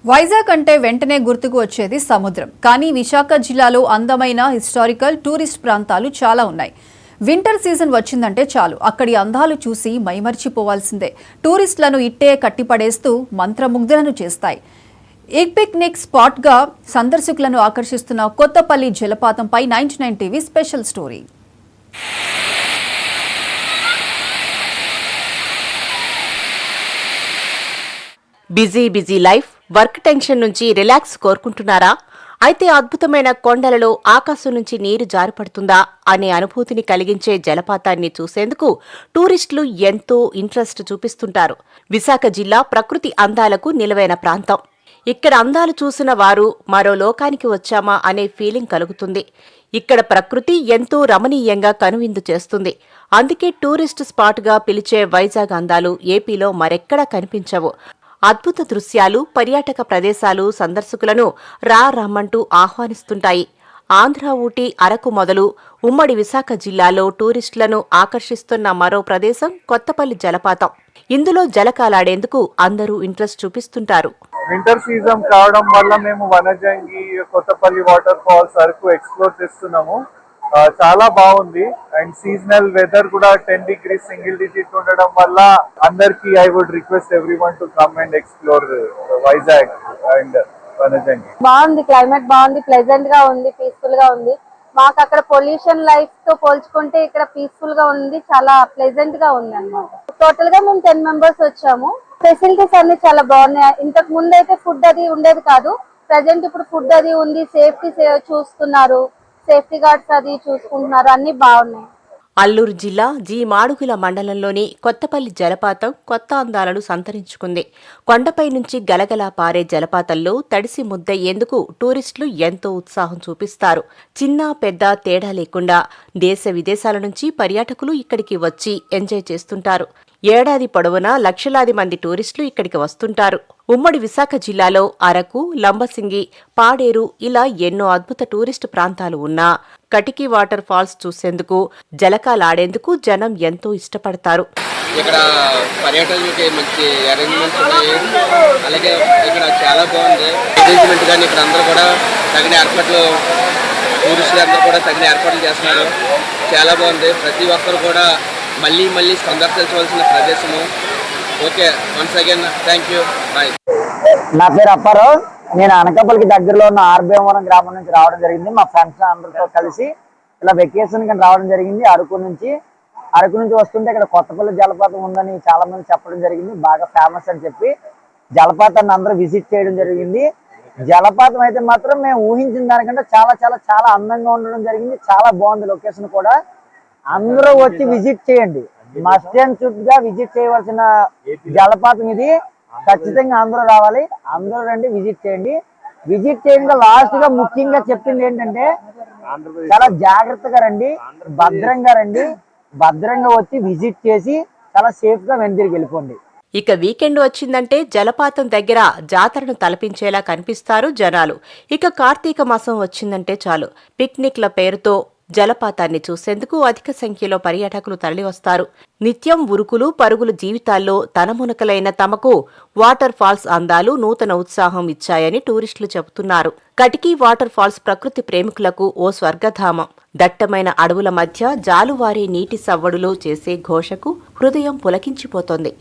వైజాగ్ అంటే వెంటనే గుర్తుకు వచ్చేది సముద్రం. కానీ విశాఖ జిల్లాలో అందమైన హిస్టారికల్ టూరిస్ట్ ప్రాంతాలు చాలా ఉన్నాయి. వింటర్ సీజన్ వచ్చిందంటే చాలు అక్కడి అందాలు చూసి మైమర్చిపోవాల్సిందే. టూరిస్టులను ఇట్టే కట్టిపడేస్తూ మంత్రముగ్ధులను చేస్తాయి. ఈ పిక్నిక్ స్పాట్గా సందర్శకులను ఆకర్షిస్తున్న కొత్తపల్లి జలపాతంపై 99 TV special story. Busy life, work tension నుంచి రిలాక్స్ కోరుకుంటున్నారా? అయితే అద్భుతమైన కొండలలో ఆకాశం నుంచి నీరు జారిపడుతుందా అనే అనుభూతిని కలిగించే జలపాతాన్ని చూసేందుకు టూరిస్టులు ఎంతో ఇంట్రెస్ట్ చూపిస్తుంటారు. విశాఖ జిల్లా ప్రకృతి అందాలకు నిలవైన ప్రాంతం. ఇక్కడ అందాలు చూసిన వారు మరో లోకానికి వచ్చామా అనే ఫీలింగ్ కలుగుతుంది. ఇక్కడ ప్రకృతి ఎంతో రమణీయంగా కనువిందు చేస్తుంది. అందుకే టూరిస్ట్ స్పాట్గా పిలిచే వైజాగ్ అందాలు ఏపీలో మరెక్కడా కనిపించవు. అద్భుత దృశ్యాలు, పర్యాటక ప్రదేశాలు సందర్శకులను రమ్మంటూ ఆహ్వానిస్తుంటాయి. ఆంధ్ర, ఊటీ, అరకు మొదలు ఉమ్మడి విశాఖ జిల్లాలో టూరిస్టులను ఆకర్షిస్తున్న మరో ప్రదేశం కొత్తపల్లి జలపాతం. ఇందులో జలకాలాడేందుకు అందరూ ఇంట్రెస్ట్ చూపిస్తుంటారు. వింటర్ సీజన్ కావడం వల్ల మేము Vanajangi, Kothapalli water falls, Araku explore చేస్తున్నాము. చాలా బాగుంది. అండ్ సీజనల్ వెదర్ కూడా 10 degrees సింగిల్ డిజిట్ ఉండడం వల్ల అందరికి I would request everyone to come and explore Vizag and Vanajangi. బాగుంది, క్లైమేట్ బాగుంది, ప్లెజెంట్ గా ఉంది, పీస్ఫుల్ గా ఉంది. మాకు అక్కడ పొల్యూషన్ లైఫ్ తో పోల్చుకుంటే ఇక్కడ పీస్ఫుల్ గా ఉంది, చాలా ప్లెజెంట్ గా ఉంది అన్నమాట. టోటల్ గా మేము 10 members వచ్చాము. ఫెసిలిటీస్ అన్ని చాలా బాగున్నాయి. ఇంతకు ముందు అయితే ఫుడ్ అది ఉండేది కాదు. ప్రజెంట్ ఇప్పుడు ఫుడ్ అది ఉంది, సేఫ్టీ చూస్తున్నారు, సేఫ్టీ గార్డ్స్ అది చూసుకుంటున్నారు, అన్ని బాగున్నాయి. అల్లూరు జిల్లా మాడుగుల మండలంలోని కొత్తపల్లి జలపాతం కొత్త అందాలను సంతరించుకుంది. కొండపై నుంచి గలగలా పారే జలపాతంలో తడిసి ముద్దయ్యేందుకు టూరిస్టులు ఎంతో ఉత్సాహం చూపిస్తారు. చిన్న పెద్ద తేడా లేకుండా దేశ విదేశాల నుంచి పర్యాటకులు ఇక్కడికి వచ్చి ఎంజాయ్ చేస్తుంటారు. ఏడాది పొడవునా లక్షలాది మంది టూరిస్టులు ఇక్కడికి వస్తుంటారు. ఉమ్మడి విశాఖ జిల్లాలో అరకు, లంబసింగి, పాడేరు ఇలా ఎన్నో అద్భుత టూరిస్టు ప్రాంతాలు ఉన్నా కటికి వాటర్ ఫాల్స్ చూసేందుకు, జలకాలాడేందుకు జనం ఎంతో ఇష్టపడతారు. ఇక్కడ పర్యటనకి మంచి అరేంజ్మెంట్స్ ఉన్నాయి. అలాగే ఇక్కడ చాలా బాగుంది అరేంజ్మెంట్. కానీ ఇక్కడ అందరూ కూడా తగిన ఏర్పాట్లు, టూరిస్టులు అందరూ కూడా తగిన ఏర్పాట్లు చేస్తున్నారు. చాలా బాగుంది. ప్రతి ఒక్కరు కూడా మళ్ళీ సందర్శించవలసిన ప్రదేశము. Okay, once again thank you, bye. నా పేరు అప్పారావు. నేను అనకాపల్లికి దగ్గరలో ఉన్న ఆర్బీవరం గ్రామం నుంచి రావడం జరిగింది. మా ఫ్రెండ్స్ అందరితో కలిసి ఇలా వెకేషన్ కి రావడం జరిగింది. అరకు నుంచి వస్తుంటే ఇక్కడ కొత్తపల్లి జలపాతం ఉందని చాలా మంది చెప్పడం జరిగింది. బాగా ఫేమస్ అని చెప్పి జలపాతాన్ని అందరూ విజిట్ చేయడం జరిగింది. జలపాతం అయితే మాత్రం మేము ఊహించిన దానికంటే చాలా చాలా చాలా అందంగా ఉండడం జరిగింది. చాలా బాగుంది లొకేషన్ కూడా. అందరూ వచ్చి విజిట్ చేయండి. మస్ట్ అండ్ షుడ్ గా విజిట్ చేయవలసిన జలపాతం ఇది. ఖచ్చితంగా అందరూ రావాలి, అందరూ రండి, విజిట్ చేయండి. విజిట్ చేయంగా లాస్ట్ గా ముఖ్యంగా చెప్పింది ఏంటంటే చాలా జాగ్రత్తగా రండి, భద్రంగా వచ్చి విజిట్ చేసి చాలా సేఫ్ గా వెనుదిరిగి వెళ్ళిపోండి. ఇక వీకెండ్ వచ్చిందంటే జలపాతం దగ్గర జాతరను తలపించేలా కనిపిస్తారు జనాలు. ఇక కార్తీక మాసం వచ్చిందంటే చాలు పిక్నిక్ల పేరుతో జలపాతాన్ని చూసేందుకు అధిక సంఖ్యలో పర్యాటకులు తరలివస్తారు. నిత్యం ఉరుకులు పరుగులు జీవితాల్లో తనమునకలైన తమకు వాటర్ ఫాల్స్ అందాలు నూతన ఉత్సాహం ఇచ్చాయని టూరిస్టులు చెబుతున్నారు. కటికి వాటర్ ఫాల్స్ ప్రకృతి ప్రేమికులకు ఓ స్వర్గధామం. దట్టమైన అడవుల మధ్య జాలువారే నీటి సవ్వడులో చేసే ఘోషకు హృదయం పులకించిపోతోంది.